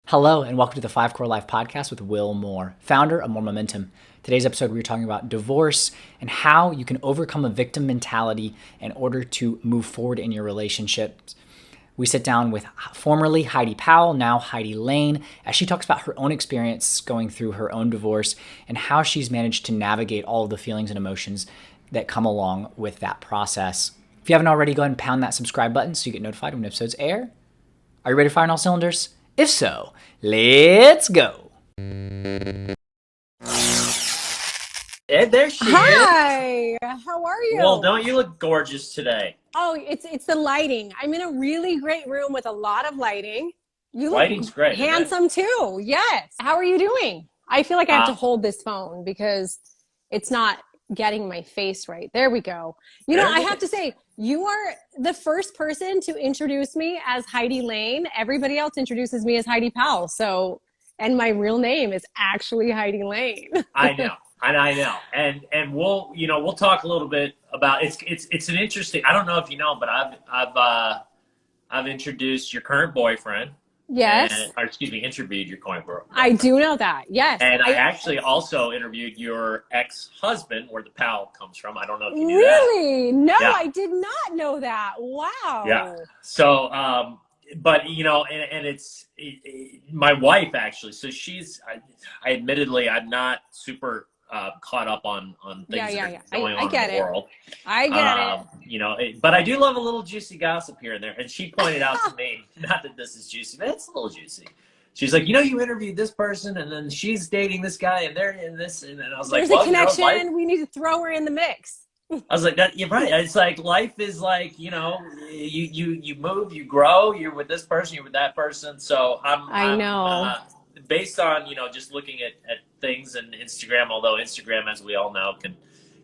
Hello, and welcome to the 5 Core Life podcast with Will Moore, founder of More Momentum. Today's episode, we're talking about divorce and how you can overcome a victim mentality in order to move forward in your relationships. We sit down with formerly Heidi Powell, now Heidi Lane, as she talks about her own experience going through her own divorce and how she's managed to navigate all of the feelings and emotions that come along with that process. If you haven't already, go ahead and pound that subscribe button so you get notified when episodes air. Are you ready to fire on all cylinders? If so, let's go. And there she is. Hi, how are you? Well, don't you look gorgeous today? Oh, it's the lighting. I'm in a really great room with a lot of lighting. You look Lighting's great. handsome too. Yes. How are you doing? I feel like I have to hold this phone because it's not getting my face right. There we go. You know, I have to say, you are the first person to introduce me as Heidi Lane. Everybody else introduces me as Heidi Powell. So, and my real name is actually Heidi Lane. I know. And I know. And we'll talk a little bit about it's an interesting, I don't know if you know, but I've introduced your current boyfriend. Yes. Interviewed your current boyfriend. I do know that. Yes. And I actually also interviewed your ex-husband, where the Powell comes from. I don't know if you knew Really? that. No, Yeah. I did not know that. Wow. Yeah. So, but it's my wife actually. So I admittedly, I'm not super caught up on things that are going on in the world. I get it. But I do love a little juicy gossip here and there. And she pointed out to me, not that this is juicy, but it's a little juicy. She's like, you interviewed this person, and then she's dating this guy, and they're in this, and then I was There's like, a connection. We need to throw her in the mix. I was like, you're right. It's like life is like, you move, you grow. You're with this person, you're with that person. So I know. Based on just looking at things and Instagram, although Instagram, as we all know,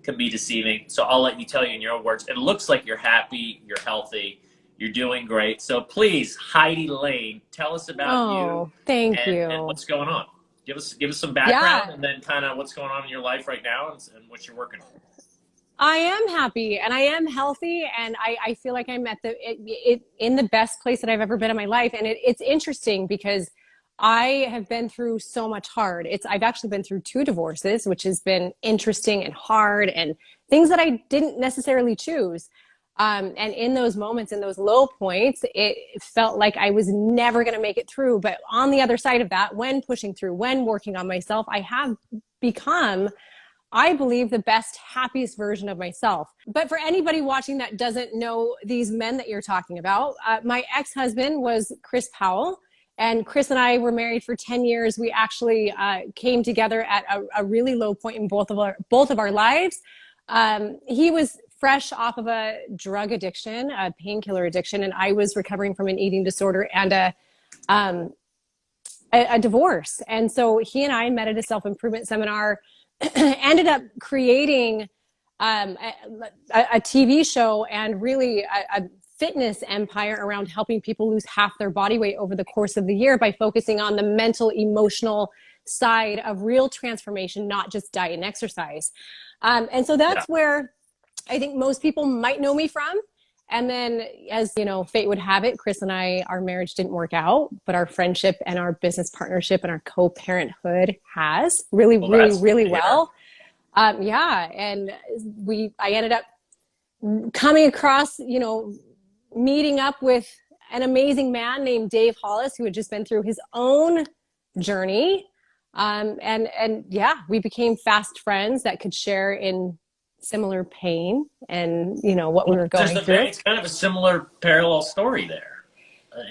can be deceiving. So I'll let you tell you in your own words. It looks like you're happy, you're healthy, you're doing great. So please, Heidi Lane, tell us about you. Thank you. And what's going on. Give us some background, and then kind of what's going on in your life right now and what you're working on. I am happy and I am healthy, and I feel like I'm at in the best place that I've ever been in my life. And it's interesting because I have been through so much hard. I've actually been through 2 divorces, which has been interesting and hard and things that I didn't necessarily choose. And in those moments, in those low points, it felt like I was never going to make it through. But on the other side of that, when pushing through, when working on myself, I have become, I believe, the best, happiest version of myself. But for anybody watching that doesn't know these men that you're talking about, my ex-husband was Chris Powell. And Chris and I were married for 10 years. We actually came together at a really low point in both of our lives. He was fresh off of a drug addiction, a painkiller addiction, and I was recovering from an eating disorder and a divorce. And so he and I met at a self-improvement seminar, ended up creating a TV show and really a fitness empire around helping people lose half their body weight over the course of the year by focusing on the mental, emotional side of real transformation, not just diet and exercise. And so that's where I think most people might know me from. And then, as fate would have it, Chris and our marriage didn't work out, but our friendship and our business partnership and our co-parenthood has really well. And I ended up coming across, meeting up with an amazing man named Dave Hollis, who had just been through his own journey. We became fast friends that could share in similar pain and, what we were going through. It's kind of a similar parallel story there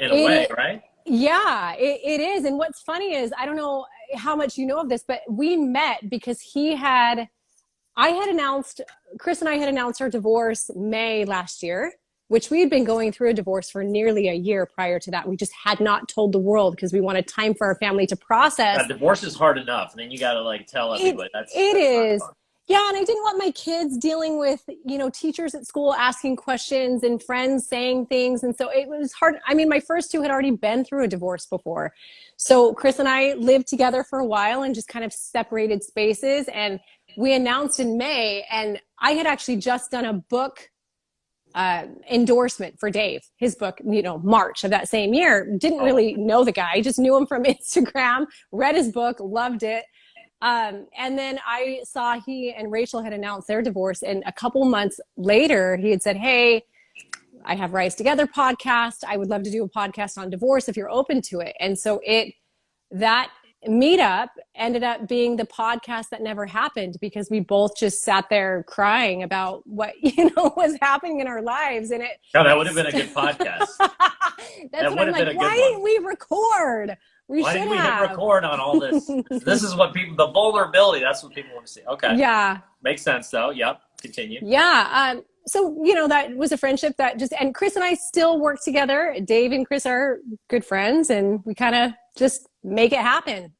in a way, right? Yeah, it is. And what's funny is, I don't know how much you know of this, but we met because Chris and I had announced our divorce May last year, which we had been going through a divorce for nearly a year prior to that. We just had not told the world because we wanted time for our family to process. Divorce is hard enough, and then you got to tell everybody. It is. Yeah, and I didn't want my kids dealing with, teachers at school asking questions and friends saying things. And so it was hard. I mean, my first 2 had already been through a divorce before. So Chris and I lived together for a while and just kind of separated spaces. And we announced in May, and I had actually just done a book endorsement for Dave, his book, March of that same year. Didn't really know the guy, just knew him from Instagram, read his book, loved it. And then I saw he and Rachel had announced their divorce. And a couple months later, he had said, hey, I have Rise Together podcast. I would love to do a podcast on divorce if you're open to it. And so that meetup ended up being the podcast that never happened, because we both just sat there crying about what was happening in our lives. And that would have been a good podcast. That's what I'm like, why didn't we record? Why didn't we hit record on all this? This is what people, the vulnerability, that's what people want to see. Okay. Yeah. Makes sense though. Yep. Continue. Yeah. So, that was a friendship that and Chris and I still work together. Dave and Chris are good friends, and we kind of just make it happen.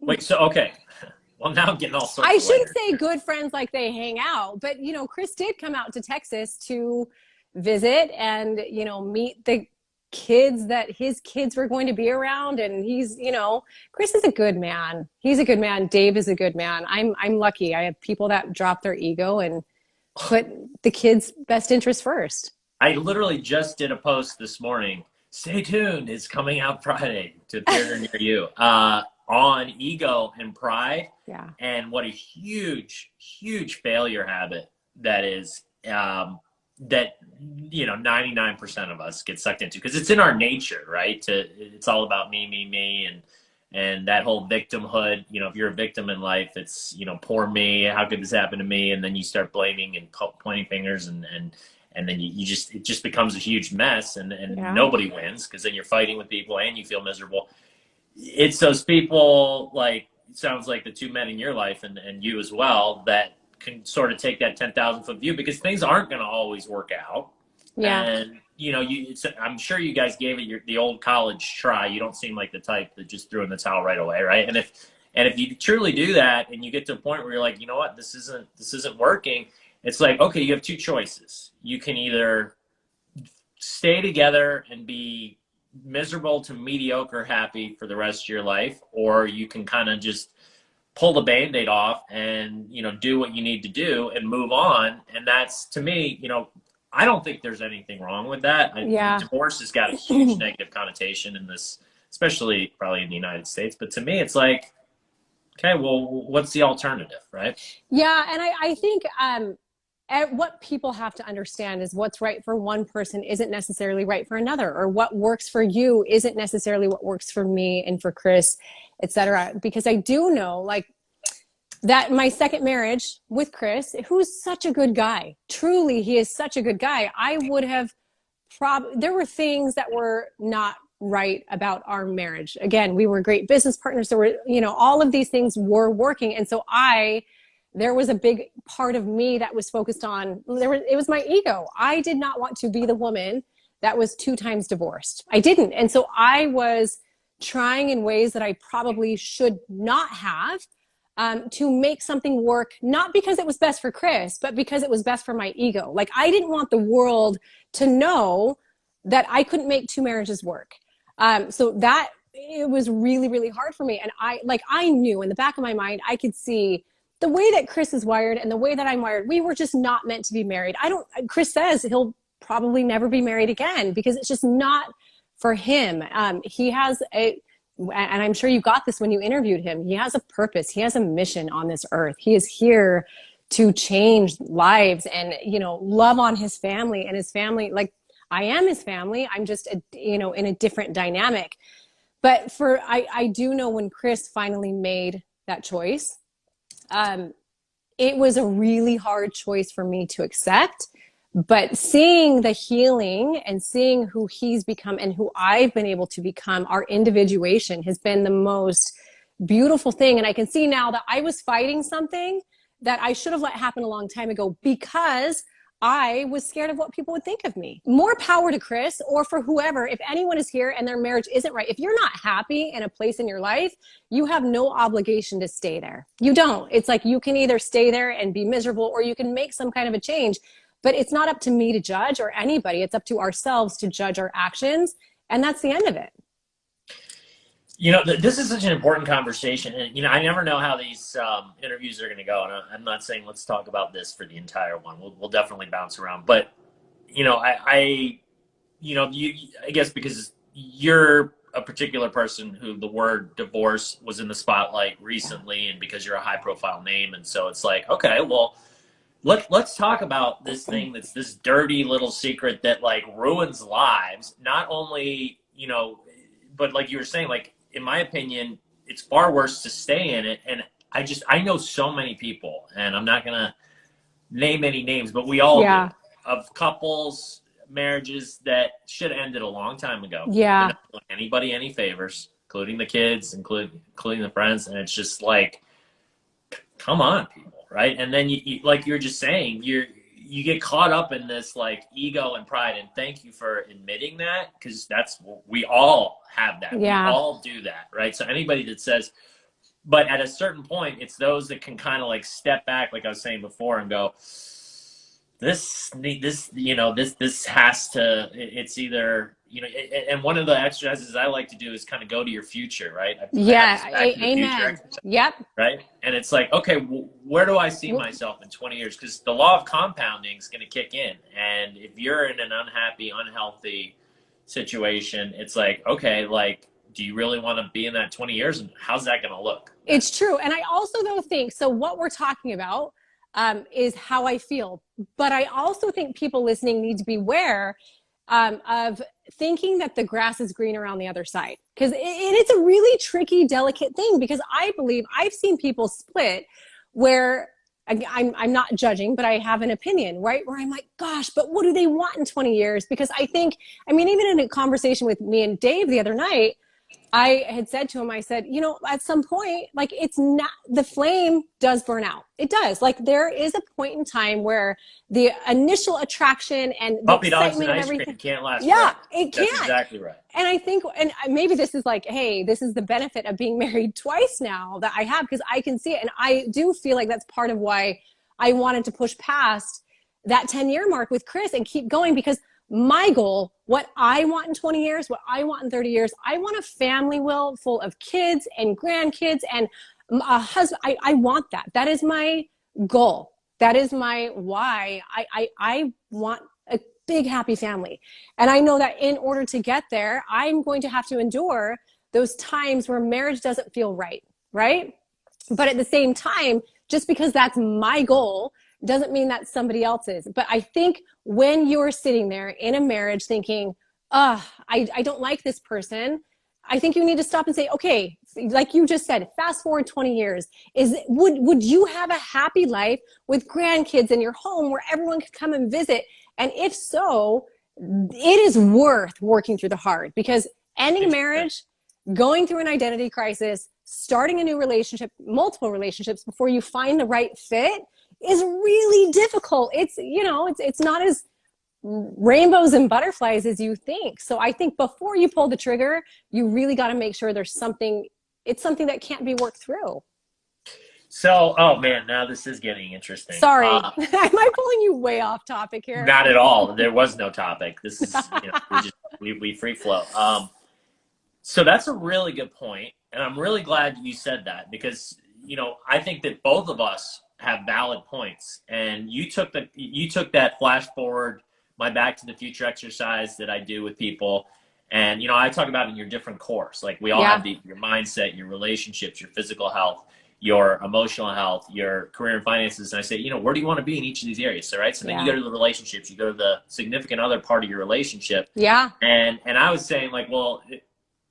Wait, so, okay. Well, now I'm getting all sorts I shouldn't say good friends like they hang out, but, Chris did come out to Texas to visit and, meet the kids that his kids were going to be around. And he's, Chris is a good man. He's a good man. Dave is a good man. I'm lucky. I have people that drop their ego and put the kids' best interest first. I literally just did a post this morning. Stay tuned. It's coming out Friday to a theater near you on ego and pride. Yeah. And what a huge, huge failure habit that is, that 99% of us get sucked into, because it's in our nature, right? It's all about me, and that whole victimhood. If you're a victim in life, it's poor me. How could this happen to me? And then you start blaming and pointing fingers, and then it just becomes a huge mess, and nobody wins, because then you're fighting with people and you feel miserable. It's those people, like, it sounds like the two men in your life and you as well, that can sort of take that 10,000 foot view, because things aren't going to always work out. Yeah. And I'm sure you guys gave it the old college try. You don't seem like the type that just threw in the towel right away, right? And if you truly do that, and you get to a point where you're like, you know what, this isn't working. It's like, okay, you have two choices. You can either stay together and be miserable to mediocre happy for the rest of your life, or you can kind of just pull the Band-Aid off and, do what you need to do and move on. And that's, to me, I don't think there's anything wrong with that. Divorce has got a huge negative connotation in this, especially probably in the United States. But to me, it's like, okay, well, what's the alternative, right? Yeah. And I think what people have to understand is what's right for one person isn't necessarily right for another, or what works for you isn't necessarily what works for me and for Chris, etc. Because I do know, like, that my second marriage with Chris, who's such a good guy, truly, he is such a good guy. I would have there were things that were not right about our marriage. Again, we were great business partners. There were, all of these things were working. And so there was a big part of me that was focused on, it was my ego. I did not want to be the woman that was 2 times divorced. I didn't. And so I was trying in ways that I probably should not have, to make something work, not because it was best for Chris, but because it was best for my ego. Like, I didn't want the world to know that I couldn't make 2 marriages work. So that, it was really, really hard for me. And I knew in the back of my mind, I could see the way that Chris is wired and the way that I'm wired. We were just not meant to be married. Chris says he'll probably never be married again, because it's just not for him. He has and I'm sure you got this when you interviewed him, he has a purpose. He has a mission on this earth. He is here to change lives and, love on his family, and his family, like I am his family. I'm just, in a different dynamic. But I do know when Chris finally made that choice, it was a really hard choice for me to accept. But seeing the healing and seeing who he's become and who I've been able to become, our individuation has been the most beautiful thing. And I can see now that I was fighting something that I should have let happen a long time ago, because I was scared of what people would think of me. More power to Chris, or for whoever. If anyone is here and their marriage isn't right, if you're not happy in a place in your life, you have no obligation to stay there. You don't. It's like, you can either stay there and be miserable, or you can make some kind of a change. But it's not up to me to judge, or anybody. It's up to ourselves to judge our actions. And that's the end of it. This is such an important conversation. And, I never know how these interviews are going to go. And I'm not saying let's talk about this for the entire one. We'll definitely bounce around. But I guess because you're a particular person who the word divorce was in the spotlight recently, and because you're a high profile name, and so it's like, okay, well, let's talk about this thing that's this dirty little secret that like ruins lives. Not only, but like you were saying, like in my opinion, it's far worse to stay in it. And I know so many people, and I'm not gonna name any names, but we all do, of couples, marriages that should have ended a long time ago. Yeah. They're not doing anybody any favors, including the kids, including the friends, and it's just like, come on, people, right? And then you like you're just saying, you get caught up in this like ego and pride, and thank you for admitting that, because we all have that. Yeah. We all do that, right? So anybody that says, but at a certain point, it's those that can kind of like step back, like I was saying before, and go, this has to, it's either, and one of the exercises I like to do is kind of go to your future, right? Amen. Yep. Right. And it's like, okay, where do I see myself in 20 years? Because the law of compounding is going to kick in. And if you're in an unhappy, unhealthy situation, it's like, okay, like, do you really want to be in that 20 years? And how's that going to look? It's true. And I also though think, so what we're talking about is how I feel. But I also think people listening need to be aware of thinking that the grass is greener on the other side. Because it's a really tricky, delicate thing, because I believe I've seen people split where I'm not judging, but I have an opinion, right? Where I'm like, gosh, but what do they want in 20 years? Because even in a conversation with me and Dave the other night, I had said to him, I said, at some point, like, it's not, the flame does burn out. It does. Like, there is a point in time where the initial attraction and the puppy dogs excitement and ice and everything cream can't last. Yeah, forever. it can't. That's exactly right. And I think, and maybe this is like, hey, this is the benefit of being married twice now that I have, because I can see it. And I do feel like that's part of why I wanted to push past that 10-year mark with Chris and keep going, because my goal, what I want in 20 years, what I want in 30 years, I want a family, Will, full of kids and grandkids and a husband. I want that. That is my goal. That is my why. I want a big, happy family. And I know that in order to get there, I'm going to have to endure those times where marriage doesn't feel right, right? But at the same time, just because that's my goal doesn't mean that somebody else's. But I think when you're sitting there in a marriage thinking, I don't like this person, I think you need to stop and say, okay, like you just said, fast forward 20 years. Would you have a happy life with grandkids in your home where everyone could come and visit? And if so, it is worth working through the hard, because ending a marriage, going through an identity crisis, starting a new relationship, multiple relationships before you find the right fit is really difficult. It's not as rainbows and butterflies as you think. So I think before you pull the trigger, you really got to make sure it's something that can't be worked through. So, oh man, now this is getting interesting. Sorry. Am I pulling you way off topic here? Not at all. There was no topic. This is, we free flow. So that's a really good point. And I'm really glad you said that, because, I think that both of us have valid points. And you took that flash forward, my Back to the Future exercise that I do with people. And, I talk about in your different cores, like we all have your mindset, your relationships, your physical health, your emotional health, your career and finances. And I say, where do you want to be in each of these areas? So, right. So then you go to the relationships, you go to the significant other part of your relationship. Yeah. And I was saying, like, well,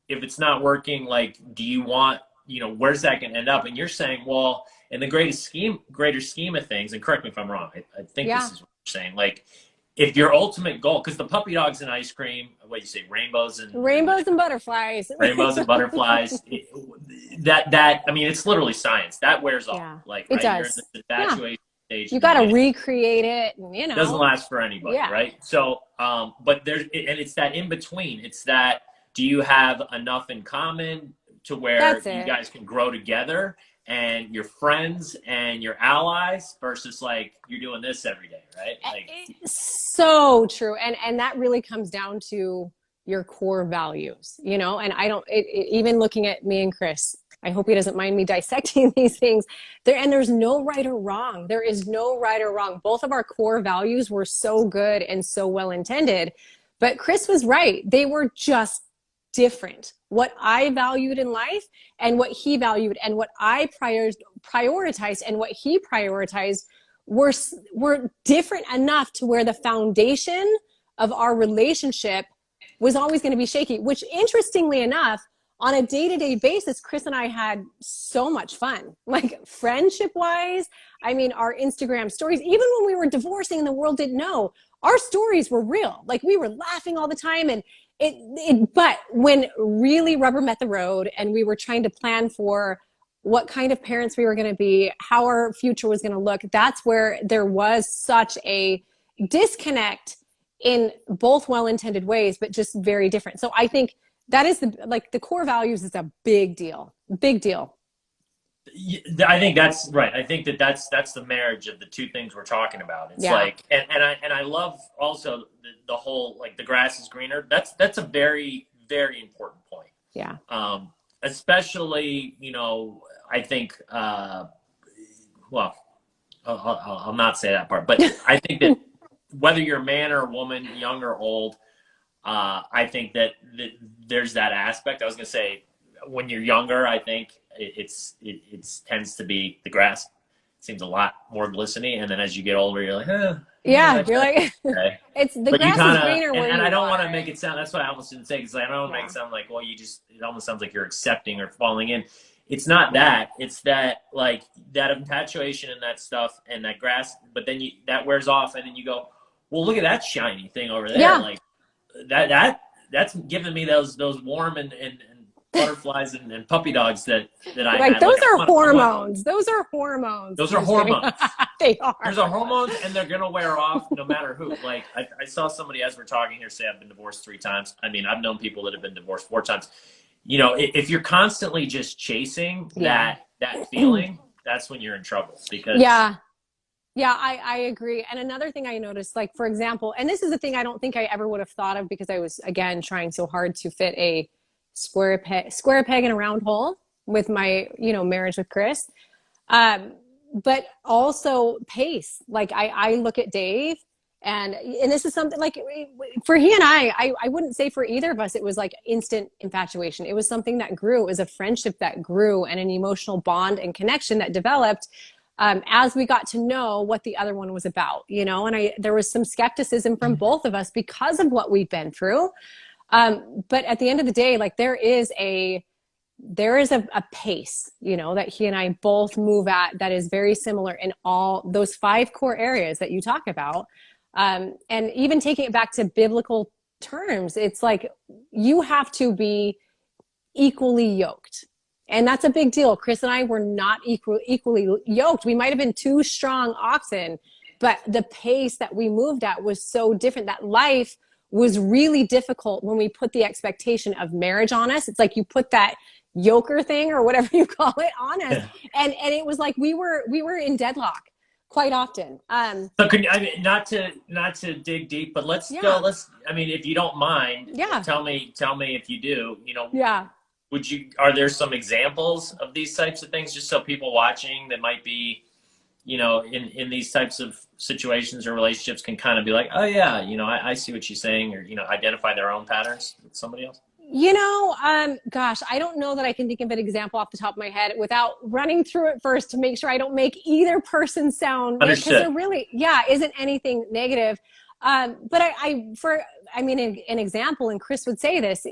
if it's not working, like, do you want, where's that going to end up? And you're saying, well, in the greater scheme of things, and correct me if I'm wrong, I think this is what you're saying. Like, if your ultimate goal, because the puppy dogs and ice cream, what do you say, rainbows and butterflies, it's literally science that wears off. Yeah, like, it right? does. You're in the infatuation stage. You got to recreate it, and it doesn't last for anybody, right? So, but it's that in between. It's that, do you have enough in common to where you guys can grow together and you're friends and you're allies, versus like you're doing this every day, right? Like, so true. And that really comes down to your core values, and I don't, even looking at me and Chris, I hope he doesn't mind me dissecting these things. There's no right or wrong. There is no right or wrong. Both of our core values were so good and so well intended. But Chris was right. They were just different. What I valued in life and what he valued and what I prioritized and what he prioritized were different enough to where the foundation of our relationship was always going to be shaky, which interestingly enough, on a day-to-day basis, Chris and I had so much fun, like friendship-wise. I mean, our Instagram stories, even when we were divorcing and the world didn't know, our stories were real. Like we were laughing all the time. And but when really rubber met the road and we were trying to plan for what kind of parents we were going to be, how our future was going to look, that's where there was such a disconnect in both well-intended ways, but just very different. So I think that is the core values is a big deal. Big deal. I think that's right. I think that's the marriage of the two things we're talking about. It's like, and I love also the whole, like the grass is greener. That's a very, very important point. Yeah. Especially, you know, I think, well, I'll not say that part, but I think that whether you're a man or a woman, young or old, I think that there's that aspect. I was going to say, when you're younger, I think it tends to be the grass seems a lot more glistening, and then as you get older, you're like, yeah, you're like, okay. It's the grass is greener. And I don't want to make it sound. That's what I almost didn't say, because I don't want to make it sound like, well, it almost sounds like you're accepting or falling in. It's not that. It's that, like, that infatuation and that stuff and that grass, but then that wears off, and then you go, well, look at that shiny thing over there. Yeah. Like that's giving me those warm and butterflies and puppy dogs that I like had. those are hormones. Those are hormones. Those are hormones. They are. Those are hormones, and they're gonna wear off no matter who. Like I saw somebody as we're talking here say I've been divorced 3 times. I mean, I've known people that have been divorced 4 times. You know, if you're constantly just chasing that feeling, that's when you're in trouble. Because yeah, I agree. And another thing I noticed, like, for example, and this is the thing I don't think I ever would have thought of, because I was, again, trying so hard to fit a square peg in a round hole with my, marriage with Chris. But also pace. Like I look at Dave, and this is something like for he and I wouldn't say for either of us, it was like instant infatuation. It was something that grew. It was a friendship that grew and an emotional bond and connection that developed as we got to know what the other one was about, and there was some skepticism from both of us because of what we've been through. But at the end of the day, like there is a pace, that he and I both move at that is very similar in all those 5 core areas that you talk about. And even taking it back to biblical terms, it's like you have to be equally yoked. And that's a big deal. Chris and I were not equally yoked. We might have been 2 strong oxen, but the pace that we moved at was so different. That life was really difficult when we put the expectation of marriage on us. It's like you put that yoker thing or whatever you call it on us. Yeah. And it was like we were in deadlock quite often. So not to dig deep, but let's if you don't mind, tell me if you do, are there some examples of these types of things, just so people watching that might be, in these types of situations or relationships can kind of be like, oh yeah, I see what she's saying, or, identify their own patterns with somebody else? Gosh, I don't know that I can think of an example off the top of my head without running through it first to make sure I don't make either person sound, because there really, isn't anything negative. But an example, and Chris would say this,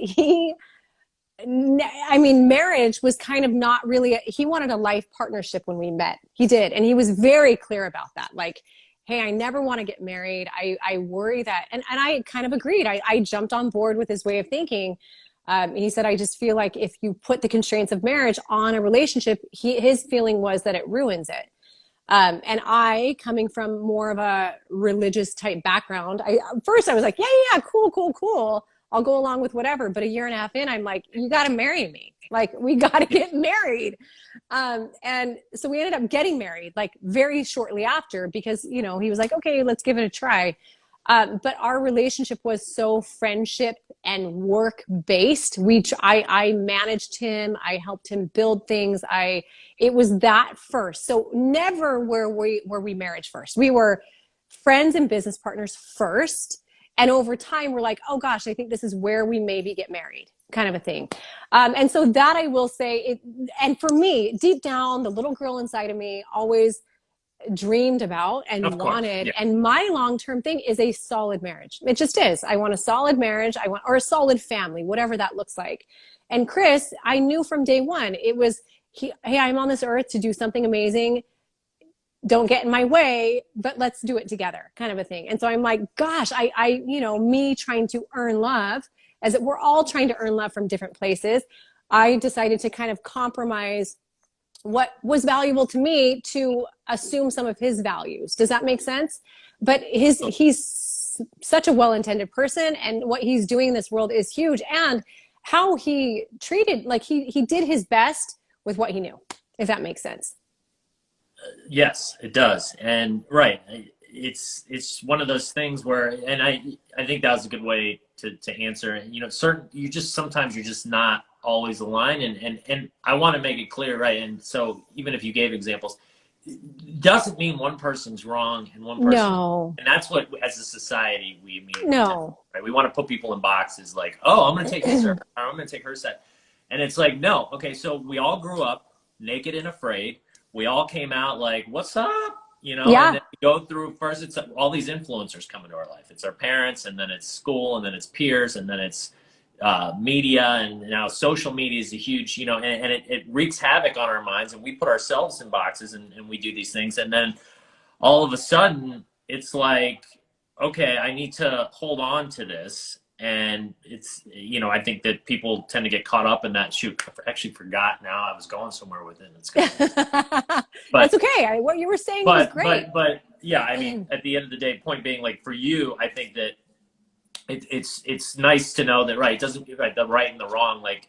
marriage was kind of not really, he wanted a life partnership when we met. He did. And he was very clear about that. Like, hey, I never want to get married. I worry that, and I kind of agreed. I jumped on board with his way of thinking. He said, I just feel like if you put the constraints of marriage on a relationship, his feeling was that it ruins it. And I, coming from more of a religious type background, first I was like, yeah, cool. I'll go along with whatever. But a year and a half in, I'm like, you got to marry me. Like, we got to get married. And so we ended up getting married like very shortly after, because, he was like, okay, let's give it a try. But our relationship was so friendship and work based. I managed him. I helped him build things. It was that first. So never were we marriage first. We were friends and business partners first. And over time, we're like, oh gosh, I think this is where we maybe get married, kind of a thing. And so that I will say, and for me, deep down, the little girl inside of me always dreamed about and wanted. Yeah. And my long-term thing is a solid marriage. It just is. I want a solid marriage. Or a solid family, whatever that looks like. And Chris, I knew from day one, it was, hey, I'm on this earth to do something amazing. Don't get in my way, but let's do it together, kind of a thing. And so I'm like, gosh, me trying to earn love, as we're all trying to earn love from different places. I decided to kind of compromise what was valuable to me to assume some of his values. Does that make sense? But he's such a well-intended person, and what he's doing in this world is huge. And how he treated, like he did his best with what he knew, if that makes sense. Yes, it does. And right, it's one of those things where, and I think that was a good way to answer. Sometimes you're just not always aligned, and I want to make it clear, right? And so even if you gave examples, it doesn't mean one person's wrong and one person. No. And that's what, as a society, we mean. No. Right? We want to put people in boxes like, oh, I'm going to take his side, or I'm going to take her side. And it's like, no. Okay, so we all grew up naked and afraid. We all came out like, what's up? Yeah. And then we go through, first it's all these influencers come into our life. It's our parents, and then it's school, and then it's peers, and then it's media, and now social media is a huge, and it wreaks havoc on our minds, and we put ourselves in boxes, and we do these things. And then all of a sudden it's like, okay, I need to hold on to this. And it's, I think that people tend to get caught up in that. Shoot, I actually forgot now. I was going somewhere with it. But that's okay. What you were saying was great. But yeah, I mean, at the end of the day, point being, like, for you, I think that it's nice to know that, right, it doesn't, right, the right and the wrong, like,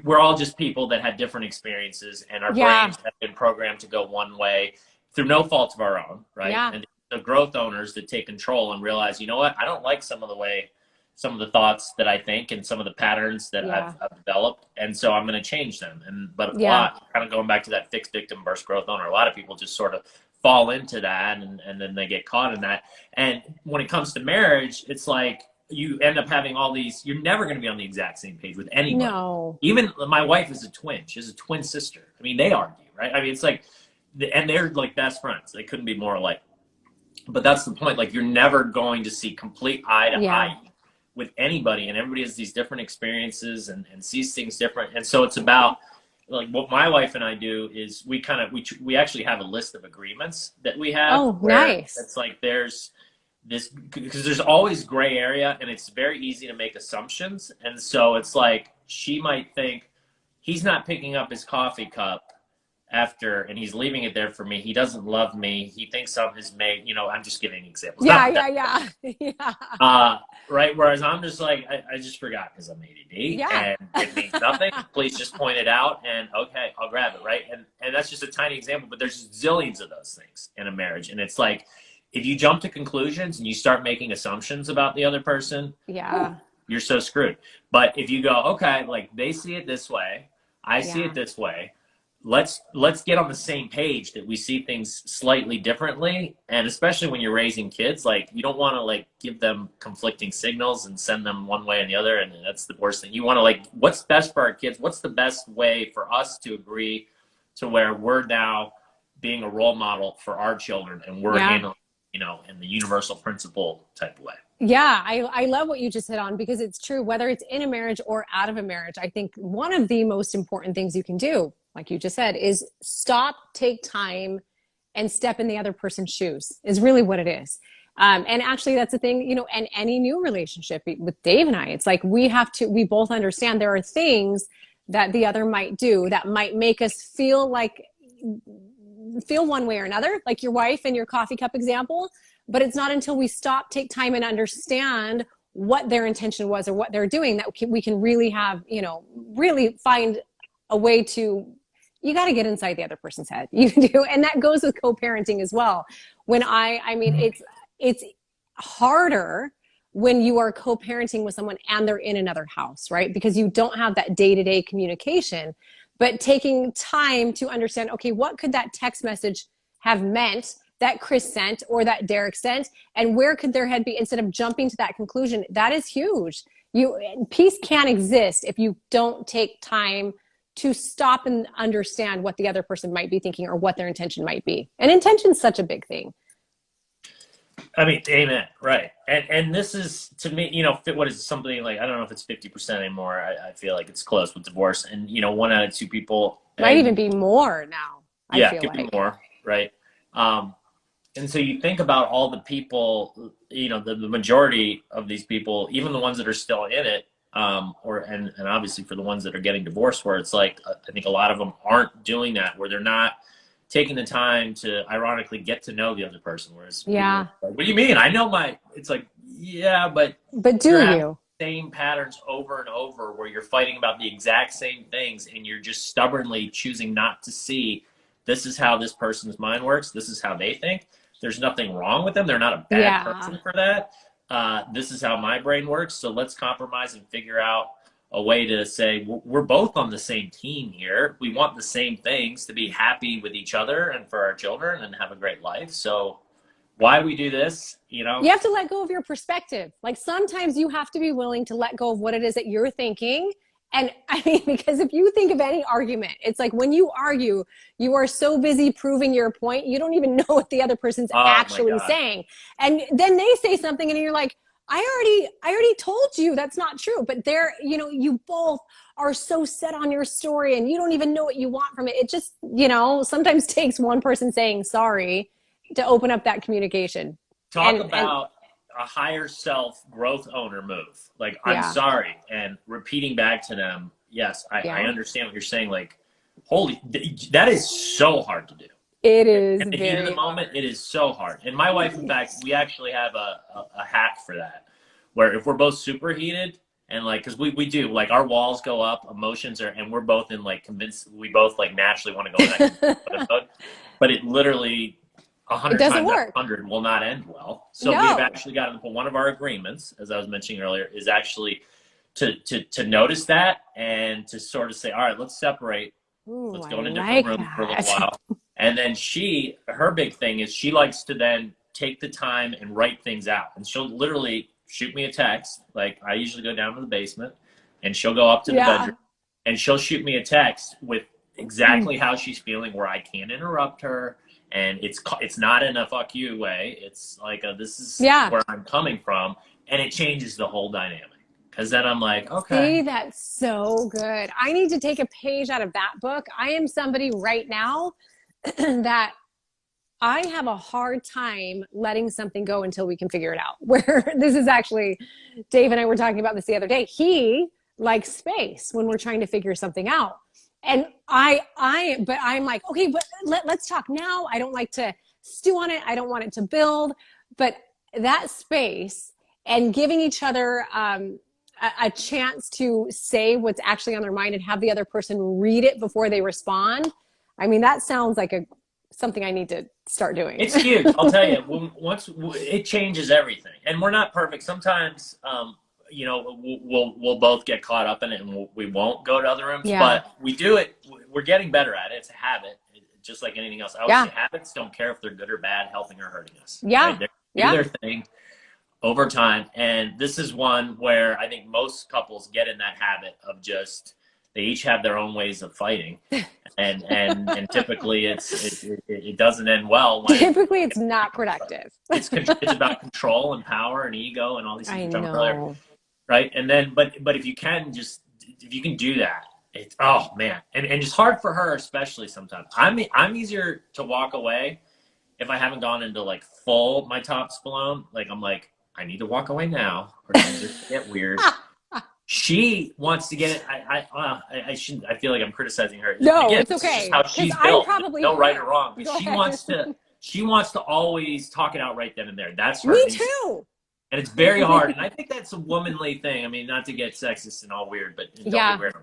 we're all just people that had different experiences, and our brains have been programmed to go one way through no fault of our own, right? Yeah. And the growth owners that take control and realize, you know what, I don't like some of the thoughts that I think, and some of the patterns that I've developed. And so I'm going to change them. But a lot, kind of going back to that fixed victim versus growth owner, a lot of people just sort of fall into that, and then they get caught in that. And when it comes to marriage, it's like you end up having all these, you're never going to be on the exact same page with anybody. No. Even my wife is a twin. She has a twin sister. I mean, they argue, right? I mean, it's like, and they're like best friends. They couldn't be more alike. But that's the point. Like, you're never going to see complete eye to eye with anybody, and everybody has these different experiences and sees things different. And so it's about, like, what my wife and I do is we actually have a list of agreements that we have. Oh, nice. It's like there's this, because there's always gray area, and it's very easy to make assumptions. And so it's like, she might think he's not picking up his coffee cup after, and he's leaving it there for me. He doesn't love me. He thinks I'm his mate. I'm just giving examples. Yeah. Right. Whereas I'm just like, I just forgot because I'm ADD, and it means nothing. Please just point it out, and okay, I'll grab it. Right. And that's just a tiny example, but there's zillions of those things in a marriage. And it's like, if you jump to conclusions and you start making assumptions about the other person, you're so screwed. But if you go, okay, like, they see it this way, I see it this way. Let's get on the same page that we see things slightly differently. And especially when you're raising kids, like, you don't want to, like, give them conflicting signals and send them one way and the other. And that's the worst thing. You want to, like, what's best for our kids? What's the best way for us to agree to where we're now being a role model for our children, and we're handling, in the universal principle type of way. Yeah, I love what you just hit on, because it's true, whether it's in a marriage or out of a marriage. I think one of the most important things you can do, like you just said, is stop, take time, and step in the other person's shoes, is really what it is. And actually, that's the thing, and any new relationship with Dave and I, it's like, we both understand there are things that the other might do that might make us feel one way or another, like your wife and your coffee cup example. But it's not until we stop, take time, and understand what their intention was or what they're doing that we can really have, really find a way to, you got to get inside the other person's head. You do. And that goes with co-parenting as well. When it's harder when you are co-parenting with someone and they're in another house, right? Because you don't have that day-to-day communication, but taking time to understand, okay, what could that text message have meant that Chris sent or that Derek sent, and where could their head be, instead of jumping to that conclusion? That is huge. Peace can't exist if you don't take time to stop and understand what the other person might be thinking or what their intention might be. And intention is such a big thing. I mean, amen. Right. And this is, to me, you know, what is something like, I don't know if it's 50% anymore. I feel like it's close with divorce. And, you know, 1 out of 2 people. Might even be more now. Yeah, it could be more. Right. And so you think about all the people, you know, the majority of these people, even the ones that are still in it, and obviously for the ones that are getting divorced, where it's like, I think a lot of them aren't doing that, where they're not taking the time to ironically get to know the other person. Whereas, yeah, like, what do you mean? I know it's like, yeah, but do you? Same patterns over and over, where you're fighting about the exact same things, and you're just stubbornly choosing not to see, this is how this person's mind works. This is how they think. There's nothing wrong with them. They're not a bad person for that. This is how my brain works. So let's compromise and figure out a way to say, we're both on the same team here. We want the same things, to be happy with each other and for our children and have a great life. So why we do this, you know? You have to let go of your perspective. Like, sometimes you have to be willing to let go of what it is that you're thinking. And I mean, because if you think of any argument, it's like when you argue, you are so busy proving your point, you don't even know what the other person's actually saying. And then they say something and you're like, I already told you that's not true. But they're, you know, you both are so set on your story and you don't even know what you want from it. It just, you know, sometimes takes one person saying sorry to open up that communication. Talk about a higher self growth owner move. Like, I'm sorry. And repeating back to them, yes, I understand what you're saying. Like, that is so hard to do. It is. At the heat of the moment, it is so hard. And my wife, in fact, we actually have a hack for that, where if we're both super heated and like, cause we do, like, our walls go up, emotions are, and we're both in like convinced, we both like naturally want to go in that mode, but it literally 100 times 100 will not end well. So we've actually gotten to one of our agreements, as I was mentioning earlier, is actually to notice that and to sort of say, all right, let's separate. Let's go in a different room for a little while. And then her big thing is she likes to then take the time and write things out. And she'll literally shoot me a text. Like, I usually go down to the basement and she'll go up to the bedroom and she'll shoot me a text with exactly how she's feeling, where I can't interrupt her. And it's not in a fuck you way. It's like this is where I'm coming from. And it changes the whole dynamic. Because then I'm like, okay. See, that's so good. I need to take a page out of that book. I am somebody right now that I have a hard time letting something go until we can figure it out. Where this is actually, Dave and I were talking about this the other day. He likes space when we're trying to figure something out. And but I'm like, okay, but let's talk now. I don't like to stew on it. I don't want it to build. But that space and giving each other a chance to say what's actually on their mind and have the other person read it before they respond. I mean, that sounds like something I need to start doing. It's huge. I'll tell you, once it changes everything. And we're not perfect. Sometimes, you know, we'll both get caught up in it and we won't go to other rooms, but we do it. We're getting better at it. It's a habit, just like anything else. I always say habits don't care if they're good or bad, helping or hurting us. Right? They do their thing over time. And this is one where I think most couples get in that habit of just, they each have their own ways of fighting. And typically it doesn't end well. Typically it's not productive. It's about control and power and ego and all these things. I know. Right. And then, but if you can do that, it's, oh man. And it's hard for her, especially sometimes. I'm easier to walk away if I haven't gone into like full, my top's blown. Like, I'm like, I need to walk away now or things just get weird. She wants to get it. I shouldn't. I feel like I'm criticizing her. No, again, it's okay. Just how she's built. No right or wrong. But she wants to always talk it out right then and there. That's her. Me too. And it's very hard. And I think that's a womanly thing. I mean, not to get sexist and all weird, but don't be weird.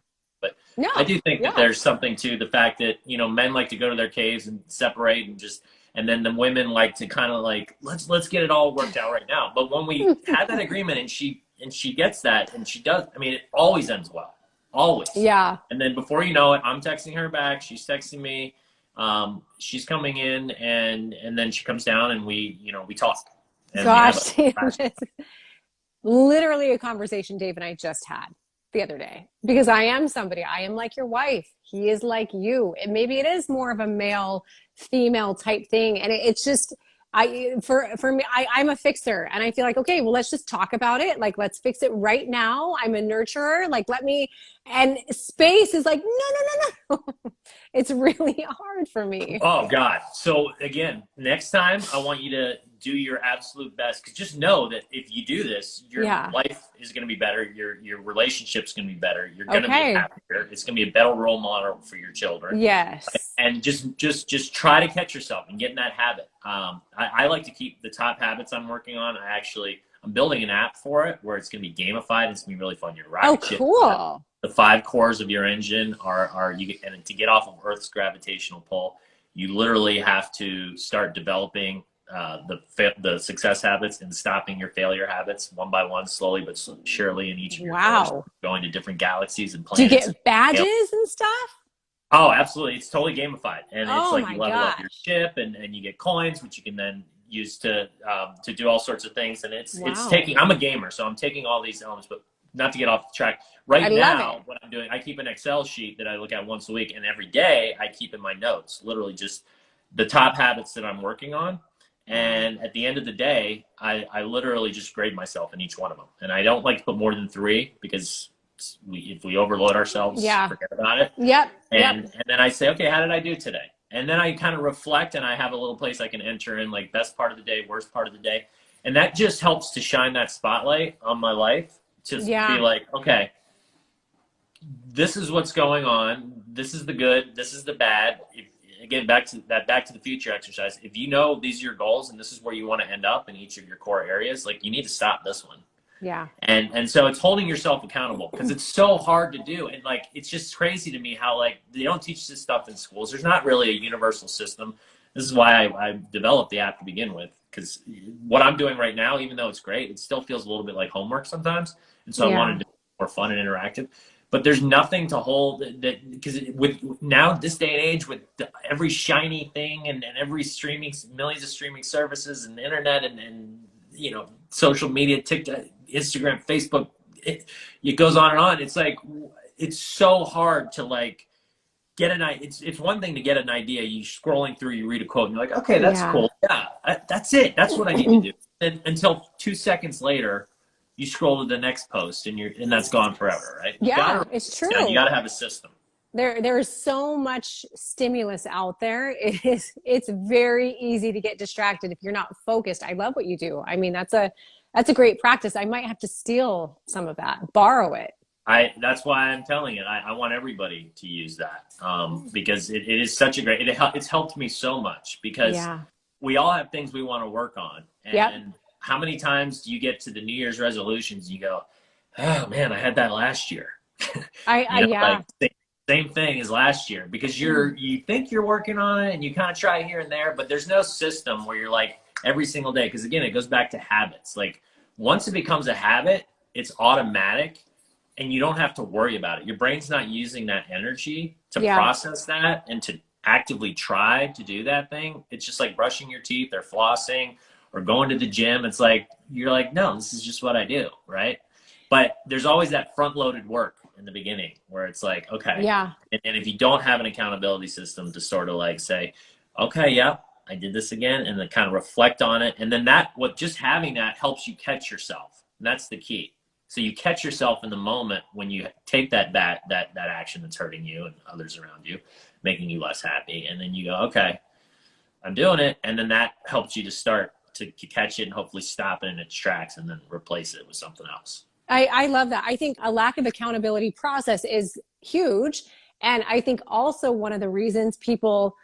But I do think that there's something to the fact that, you know, men like to go to their caves and separate and just, And then the women like to kind of like, let's get it all worked out right now. But when we had that agreement and she gets that and she does, I mean, it always ends well. Always. Yeah. And then before you know it, I'm texting her back. She's texting me. She's coming in and then she comes down and we talk. And Gosh, literally a conversation Dave and I just had the other day, because I am like your wife. He is like you. And maybe it is more of a male female type thing. And it's just, for me, I'm a fixer, and I feel like, okay, well, let's just talk about it. Like, let's fix it right now. I'm a nurturer. Like, and space is like, no. It's really hard for me. Oh God. So again, next time I want you to do your absolute best, because just know that if you do this, your life is going to be better. Your relationship's going to be better. You're going to be happier. It's going to be a better role model for your children. Yes. And just try to catch yourself and get in that habit. I like to keep the top habits I'm working on. I'm building an app for it where it's going to be gamified. It's going to be really fun. You're right. Oh, cool. The 5 cores of your engine and to get off of Earth's gravitational pull, you literally have to start developing the success habits and stopping your failure habits one by one, slowly but surely in each of your cores, going to different galaxies and planets. Do you get badges and stuff? Oh, absolutely. It's totally gamified. And it's like you level up your ship and you get coins, which you can then use to do all sorts of things. And it's taking, I'm a gamer, so I'm taking all these elements, but not to get off the track. Right now, what I'm doing, I keep an Excel sheet that I look at once a week, and every day I keep in my notes, literally just the top habits that I'm working on. And at the end of the day, I literally just grade myself in each one of them. And I don't like to put more than 3, because if we overload ourselves, forget about it. And then I say, okay, how did I do today? And then I kind of reflect, and I have a little place I can enter in, like, best part of the day, worst part of the day. And that just helps to shine that spotlight on my life, to be like, okay, this is what's going on. This is the good. This is the bad. Again, back to the future exercise. If you know these are your goals and this is where you want to end up in each of your core areas, like, you need to stop this one. Yeah. And so it's holding yourself accountable, because it's so hard to do. And like, it's just crazy to me how, like, they don't teach this stuff in schools. There's not really a universal system. This is why I developed the app to begin with, because what I'm doing right now, even though it's great, it still feels a little bit like homework sometimes. And so I wanted to be more fun and interactive. But there's nothing to hold that, because with now this day and age, with every shiny thing and every millions of streaming services and the internet and social media, TikTok, Instagram, Facebook, it goes on and on. It's like, it's so hard to like get an idea. It's one thing to get an idea. You scrolling through, you read a quote, and you're like, okay, that's cool. Yeah, that's it. That's what I need to do. And until 2 seconds later, you scroll to the next post, and that's gone forever, right? It's true. You got to have a system. There is so much stimulus out there. It's very easy to get distracted if you're not focused. I love what you do. I mean, that's a great practice. I might have to steal some of that, borrow it. That's why I'm telling it. I want everybody to use that, because it is such a great. It's helped me so much, because we all have things we want to work on, and how many times do you get to the New Year's resolutions and you go, oh man, I had that last year. Same thing as last year, because you think you're working on it and you kind of try here and there, but there's no system where you're like every single day. Because again, it goes back to habits. Like, once it becomes a habit, it's automatic, and you don't have to worry about it. Your brain's not using that energy to process that and to actively try to do that thing. It's just like brushing your teeth or flossing or going to the gym. It's like, you're like, no, this is just what I do, right? But there's always that front-loaded work in the beginning where it's like, okay. And if you don't have an accountability system to sort of like say, okay, I did this again, and then kind of reflect on it. And then just having that helps you catch yourself. And that's the key. So you catch yourself in the moment when you take that action that's hurting you and others around you, making you less happy. And then you go, okay, I'm doing it. And then that helps you to start to catch it and hopefully stop it in its tracks and then replace it with something else. I love that. I think a lack of accountability process is huge. And I think also one of the reasons people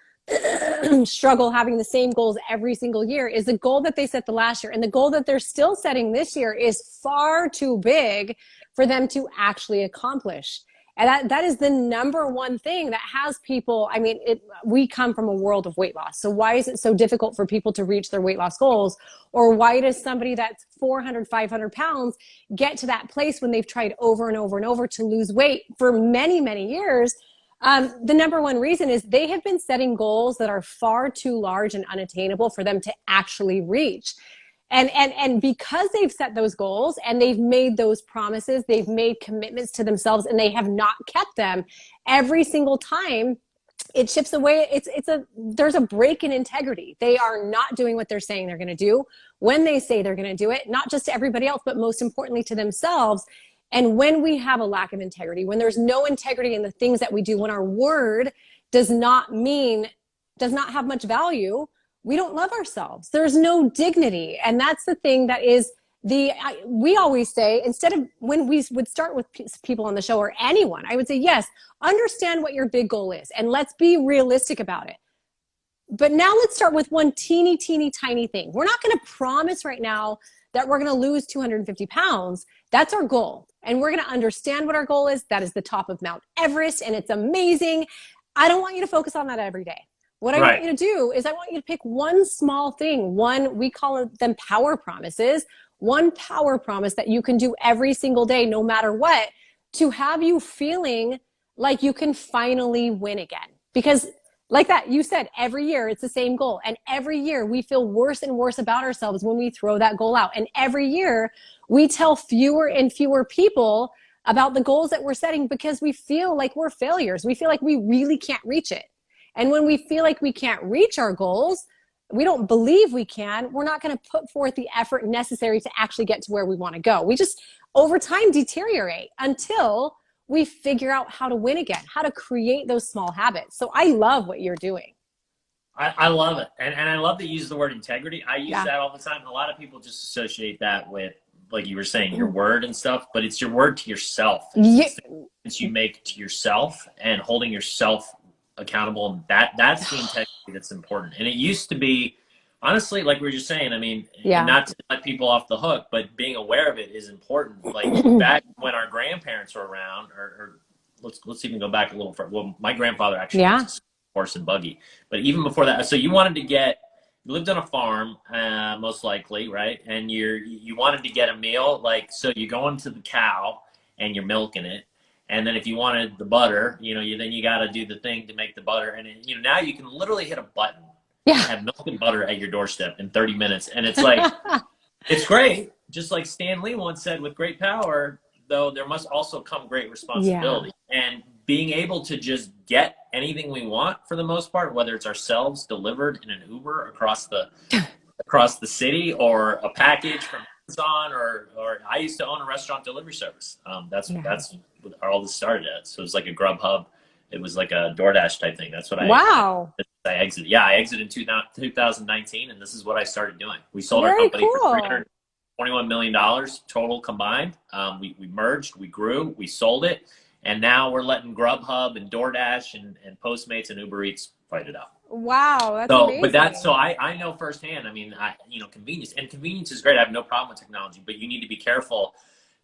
struggle having the same goals every single year is the goal that they set the last year, and the goal that they're still setting this year is far too big for them to actually accomplish. And that is the number one thing that has people, I mean, we come from a world of weight loss. So why is it so difficult for people to reach their weight loss goals? Or why does somebody that's 400, 500 pounds get to that place when they've tried over and over and over to lose weight for many, many years? The number one reason is they have been setting goals that are far too large and unattainable for them to actually reach. And because they've set those goals and they've made those promises, they've made commitments to themselves and they have not kept them, every single time it chips away. There's a break in integrity. They are not doing what they're saying they're going to do when they say they're going to do it, not just to everybody else, but most importantly to themselves. And when we have a lack of integrity, when there's no integrity in the things that we do, when our word does not have much value, we don't love ourselves. There's no dignity. And that's the thing that is we always say, instead of when we would start with people on the show or anyone, I would say, yes, understand what your big goal is and let's be realistic about it. But now let's start with one teeny, teeny, tiny thing. We're not going to promise right now that we're going to lose 250 pounds. That's our goal. And we're going to understand what our goal is. That is the top of Mount Everest and it's amazing. I don't want you to focus on that every day. What I want you to do is I want you to pick one small thing, we call them power promises, one power promise that you can do every single day, no matter what, to have you feeling like you can finally win again. Because like that, you said, every year it's the same goal. And every year we feel worse and worse about ourselves when we throw that goal out. And every year we tell fewer and fewer people about the goals that we're setting because we feel like we're failures. We feel like we really can't reach it. And when we feel like we can't reach our goals, we don't believe we can, we're not going to put forth the effort necessary to actually get to where we want to go. We just, over time, deteriorate until we figure out how to win again, how to create those small habits. So I love what you're doing. I love it. And I love that you use the word integrity. I use that all the time. A lot of people just associate that with, like you were saying, your word and stuff, but it's your word to yourself. It's you make to yourself and holding yourself accountable. That's the integrity that's important. And it used to be, honestly, like we were just saying, I mean, not to let people off the hook, but being aware of it is important. Like back when our grandparents were around, or let's even go back a little further. Well, my grandfather actually was a horse and buggy, but even before that, so you lived on a farm, most likely, right? And you wanted to get a meal, like, so you go into the cow and you're milking it. And then if you wanted the butter, then you got to do the thing to make the butter. And now you can literally hit a button and have milk and butter at your doorstep in 30 minutes. And it's like, it's great. Just like Stan Lee once said, with great power, though, there must also come great responsibility. And being able to just get anything we want for the most part, whether it's ourselves delivered in an Uber across the city, or a package from Amazon, or I used to own a restaurant delivery service. That's what all this started at. So it was like a Grubhub. It was like a DoorDash type thing. That's what I exited. Yeah, I exited in 2019, and this is what I started doing. We sold our company for $321 million total combined. We merged, we grew, we sold it, and now we're letting Grubhub and DoorDash and Postmates and Uber Eats fight it out. Wow, that's amazing. But I know firsthand. I mean, convenience is great. I have no problem with technology, but you need to be careful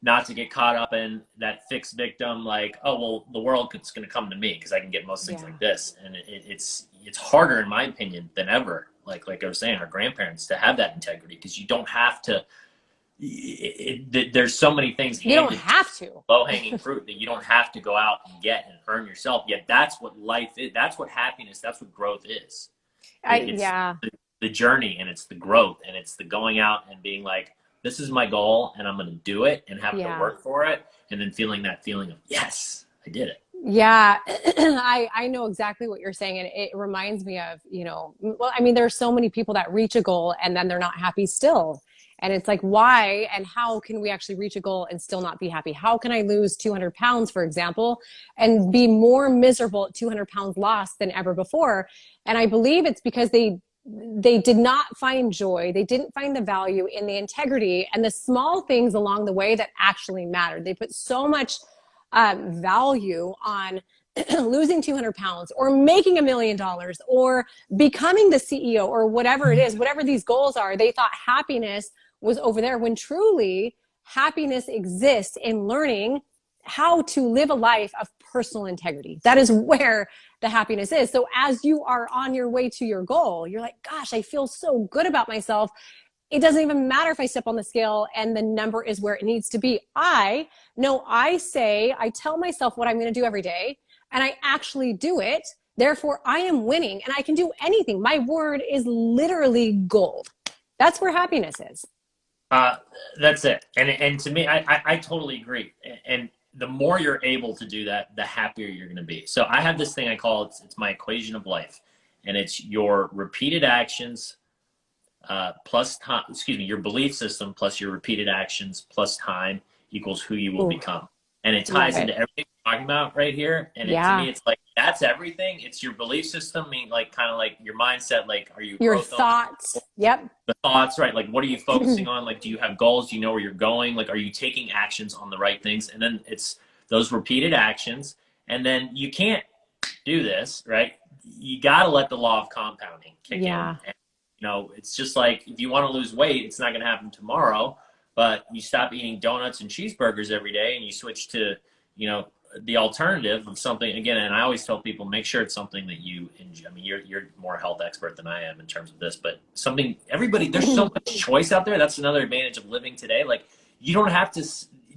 not to get caught up in that fixed victim, like, oh, well, the world is going to come to me because I can get most things like this. And it's harder, in my opinion, than ever. Like I was saying, our grandparents, to have that integrity, because you don't have to. There's so many things. You don't have to. Low-hanging fruit that you don't have to go out and get and earn yourself. Yet that's what life is. That's what happiness. That's what growth is. The journey, and it's the growth, and it's the going out and being like, this is my goal and I'm going to do it, and having to work for it, and then feeling that feeling of, yes, I did it. Yeah, I know exactly what you're saying. And it reminds me of, there are so many people that reach a goal and then they're not happy still. And it's like, why and how can we actually reach a goal and still not be happy? How can I lose 200 pounds, for example, and be more miserable at 200 pounds lost than ever before? And I believe it's because they did not find joy. They didn't find the value in the integrity and the small things along the way that actually mattered. They put so much value on losing 200 pounds or making $1 million or becoming the CEO or whatever it is, whatever these goals are. They thought happiness was over there, when truly happiness exists in learning how to live a life of personal integrity. That is where the happiness is. So as you are on your way to your goal, you're like, gosh, I feel so good about myself. It doesn't even matter if I step on the scale and the number is where it needs to be. I tell myself what I'm going to do every day, and I actually do it. Therefore, I am winning and I can do anything. My word is literally gold. That's where happiness is. That's it. And to me, I totally agree. And the more you're able to do that, the happier you're going to be. So I have this thing I call it's my equation of life, and it's your repeated actions plus time, your belief system plus your repeated actions plus time equals who you will become. And it ties into everything we're talking about right here. And to me, it's like, that's everything. It's your belief system, kind of like your mindset. Like, are you your thoughts? Yep. The thoughts, right? Like, what are you focusing on? Like, do you have goals? Do you know where you're going? Like, are you taking actions on the right things? And then it's those repeated actions. And then you can't do this, right? You got to let the law of compounding kick in. And, it's just like, if you want to lose weight, it's not going to happen tomorrow, but you stop eating donuts and cheeseburgers every day and you switch to, the alternative of something, again, and I always tell people, make sure it's something that you enjoy. I mean, you're more health expert than I am in terms of this, but there's so much choice out there. That's another advantage of living today. Like, you don't have to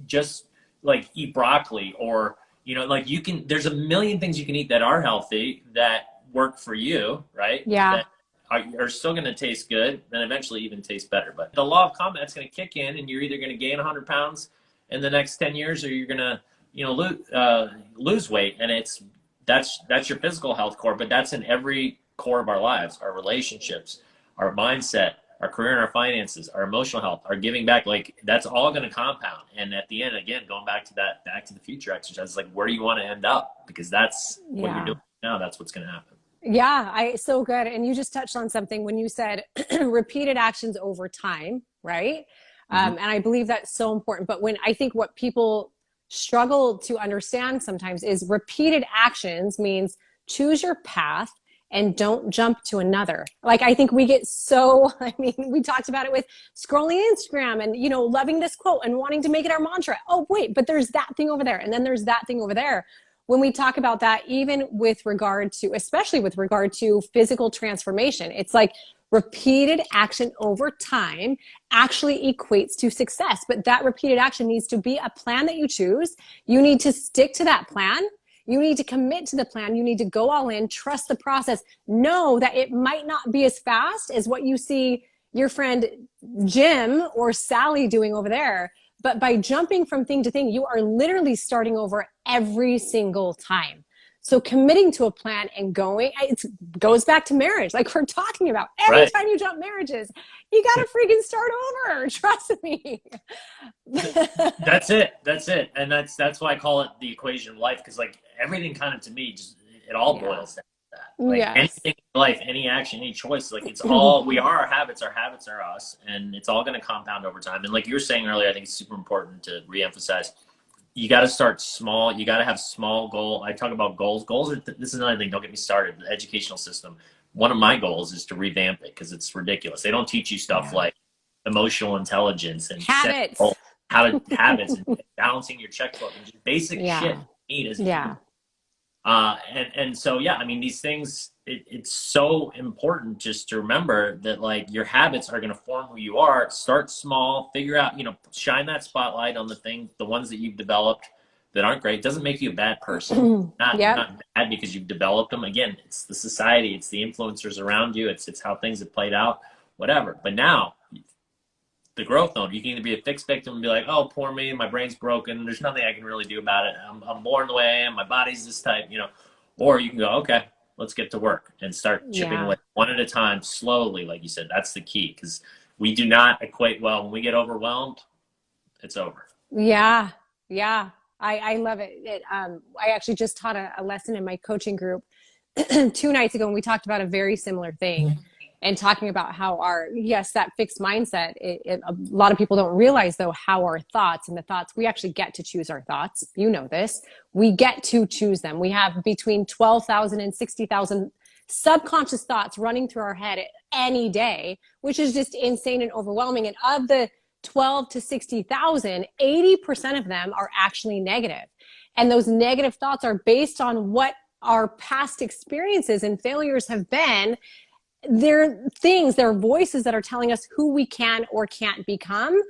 just like eat broccoli or, there's a million things you can eat that are healthy that work for you, right? Yeah. That are still going to taste good, then eventually even taste better. But the law of compounding is going to kick in, and you're either going to gain 100 pounds in the next 10 years, or you're going to, lose weight. And that's your physical health core, but that's in every core of our lives, our relationships, our mindset, our career and our finances, our emotional health, our giving back. Like, that's all going to compound. And at the end, again, going back to that Back to the Future exercise, like, where do you want to end up? Because that's what you're doing now. That's what's going to happen. Yeah, so good. And you just touched on something when you said repeated actions over time, right? And I believe that's so important. But I think what people struggle to understand sometimes is repeated actions means choose your path and don't jump to another. Like, I think we get we talked about it with scrolling Instagram and, loving this quote and wanting to make it our mantra. Oh, wait, but there's that thing over there. And then there's that thing over there. When we talk about that, even especially with regard to physical transformation, it's like repeated action over time actually equates to success. But that repeated action needs to be a plan that you choose. You need to stick to that plan. You need to commit to the plan. You need to go all in, trust the process, know that it might not be as fast as what you see your friend Jim or Sally doing over there. But by jumping from thing to thing, you are literally starting over every single time. So committing to a plan and going, it goes back to marriage, like we're talking about. Every time you jump marriages, you got to freaking start over. Trust me. That's it. And that's why I call it the equation of life. Because like everything kind of, to me, it all boils down to that. Like anything in life, any action, any choice, like it's all, we are our habits are us, and it's all going to compound over time. And like you were saying earlier, I think it's super important to reemphasize, you got to start small. You got to have small goal. I talk about goals. Goals are, this is another thing, don't get me started. The educational system, one of my goals is to revamp it because it's ridiculous. They don't teach you stuff like emotional intelligence and habits and balancing your checkbook and just basic shit you need as people. And so, I mean, these things, it's so important just to remember that like your habits are going to form who you are. Start small, figure out, shine that spotlight on the ones that you've developed that aren't great. It doesn't make you a bad person. Not bad because you've developed them. Again, it's the society, it's the influencers around you. It's how things have played out, whatever. But now the growth zone, you can either be a fixed victim and be like, oh, poor me, my brain's broken, there's nothing I can really do about it, I'm born the way I am, my body's this type, or you can go, okay, let's get to work and start chipping away one at a time, slowly. Like you said, that's the key, because we do not equate well. When we get overwhelmed, it's over. I love it. I actually just taught a lesson in my coaching group 2 nights ago, and we talked about a very similar thing. And talking about how that fixed mindset, a lot of people don't realize though how our thoughts, we actually get to choose our thoughts. You know this. We get to choose them. We have between 12,000 and 60,000 subconscious thoughts running through our head any day, which is just insane and overwhelming. And of the 12 to 60,000, 80% of them are actually negative. And those negative thoughts are based on what our past experiences and failures have been. They're things, they're voices that are telling us who we can or can't become.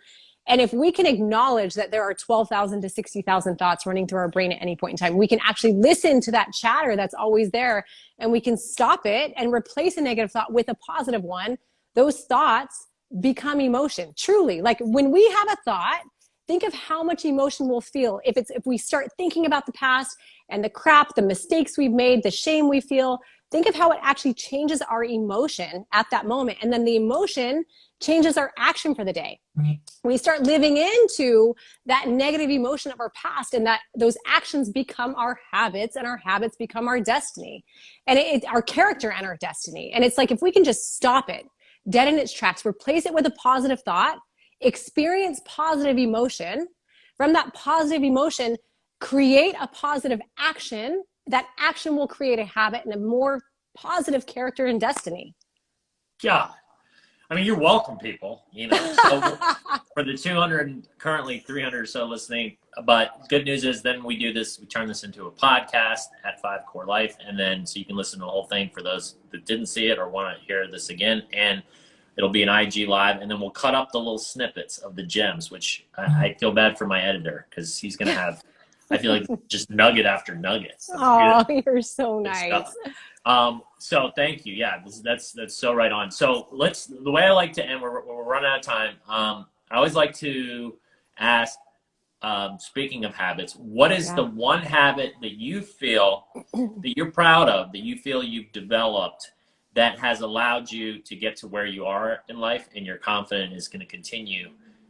And if we can acknowledge that there are 12,000 to 60,000 thoughts running through our brain at any point in time, we can actually listen to that chatter that's always there, and we can stop it and replace a negative thought with a positive one. Those thoughts become emotion, truly. Like when we have a thought, think of how much emotion we'll feel if we start thinking about the past and the crap, the mistakes we've made, the shame we feel. Think of how it actually changes our emotion at that moment. And then the emotion changes our action for the day. Right. We start living into that negative emotion of our past, and that those actions become our habits, and our habits become our destiny, and our character and our destiny. And it's like, if we can just stop it dead in its tracks, replace it with a positive thought, experience positive emotion, from that positive emotion, create a positive action. That action will create a habit and a more positive character and destiny. God, I mean, you're welcome, people. You know, so for the 200, currently 300 or so listening. But good news is, then we turn this into a podcast at 5 Core Life, and then so you can listen to the whole thing for those that didn't see it or want to hear this again. And it'll be an IG live, and then we'll cut up the little snippets of the gems, which I feel bad for my editor, because he's going to have, I feel like, just nugget after nugget. Oh, you're so nice. So thank you. Yeah, that's so right on. So the way I like to end, we're running out of time. I always like to ask, speaking of habits, what is the one habit that you feel that you're proud of, that you feel you've developed, that has allowed you to get to where you are in life, and you're confident is going to continue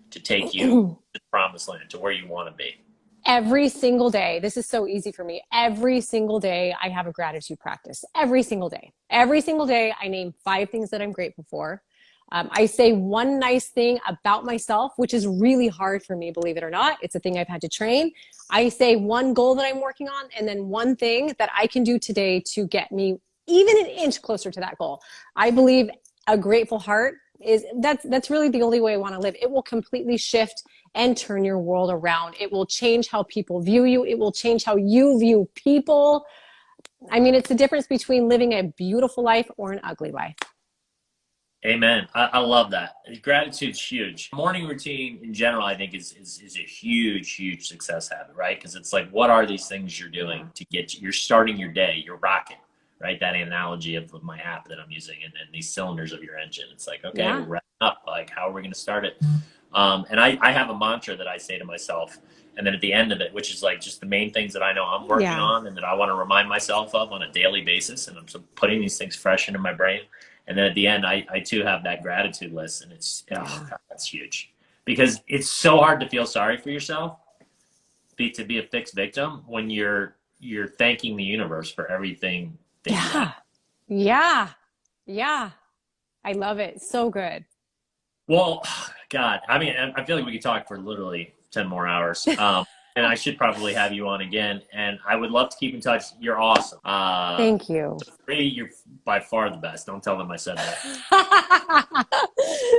to take you to the promised land, to where you want to be? Every single day, this is so easy for me. Every single day I have a gratitude practice. Every single day. Every single day I name 5 things that I'm grateful for. I say one nice thing about myself, which is really hard for me, believe it or not. It's a thing I've had to train. I say one goal that I'm working on, and then one thing that I can do today to get me even an inch closer to that goal. I believe a grateful heart that's really the only way I want to live. It will completely shift and turn your world around. It will change how people view you. It will change how you view people. I mean, it's the difference between living a beautiful life or an ugly life. Amen. I love that. Gratitude's huge. Morning routine in general, I think, is a huge success habit, right? Because it's like, what are these things you're doing to you're starting your day, you're rocking, right? That analogy of my app that I'm using, and these cylinders of your engine. It's like, okay, we're wrapping up. Like, how are we going to start it? And I have a mantra that I say to myself, and then at the end of it, which is like just the main things that I know I'm working on and that I want to remind myself of on a daily basis. And I'm putting these things fresh into my brain. And then at the end, I too have that gratitude list, and it's, God, that's huge, because it's so hard to feel sorry for yourself, to be a fixed victim, when you're thanking the universe for everything. Yeah. I love it. So good. Well, God, I mean, I feel like we could talk for literally 10 more hours. And I should probably have you on again. And I would love to keep in touch. You're awesome. Thank you. You're by far the best. Don't tell them I said that.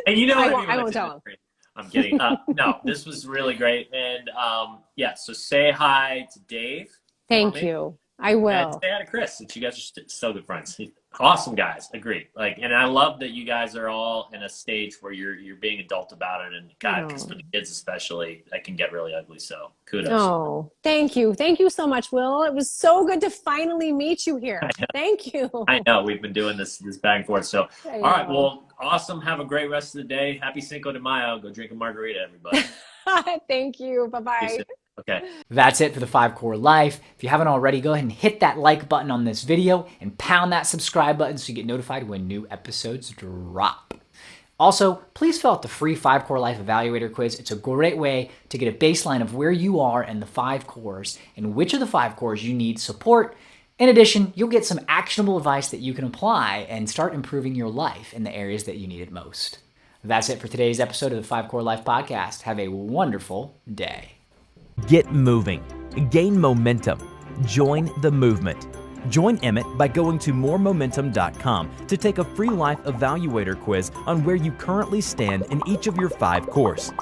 And you know what I won't tell them. I'm kidding. No, this was really great. And so say hi to Dave. Thank you. I will. And say hi to Chris, since you guys are still good friends. Awesome guys. Agree. And I love that you guys are all in a stage where you're being adult about it. And God, because for the kids especially, that can get really ugly. So kudos. Oh, thank you. Thank you so much, Will. It was so good to finally meet you here. Thank you. I know. We've been doing this back and forth. So, all right. Well, awesome. Have a great rest of the day. Happy Cinco de Mayo. Go drink a margarita, everybody. Thank you. Bye-bye. Okay. That's it for the 5 Core Life. If you haven't already, go ahead and hit that like button on this video and pound that subscribe button so you get notified when new episodes drop. Also, please fill out the free 5 Core Life Evaluator quiz. It's a great way to get a baseline of where you are in the 5 cores and which of the 5 cores you need support. In addition, you'll get some actionable advice that you can apply and start improving your life in the areas that you need it most. That's it for today's episode of the 5 Core Life Podcast. Have a wonderful day. Get moving. Gain momentum. Join the movement. Join Emmett by going to moremomentum.com to take a free life evaluator quiz on where you currently stand in each of your 5 cores.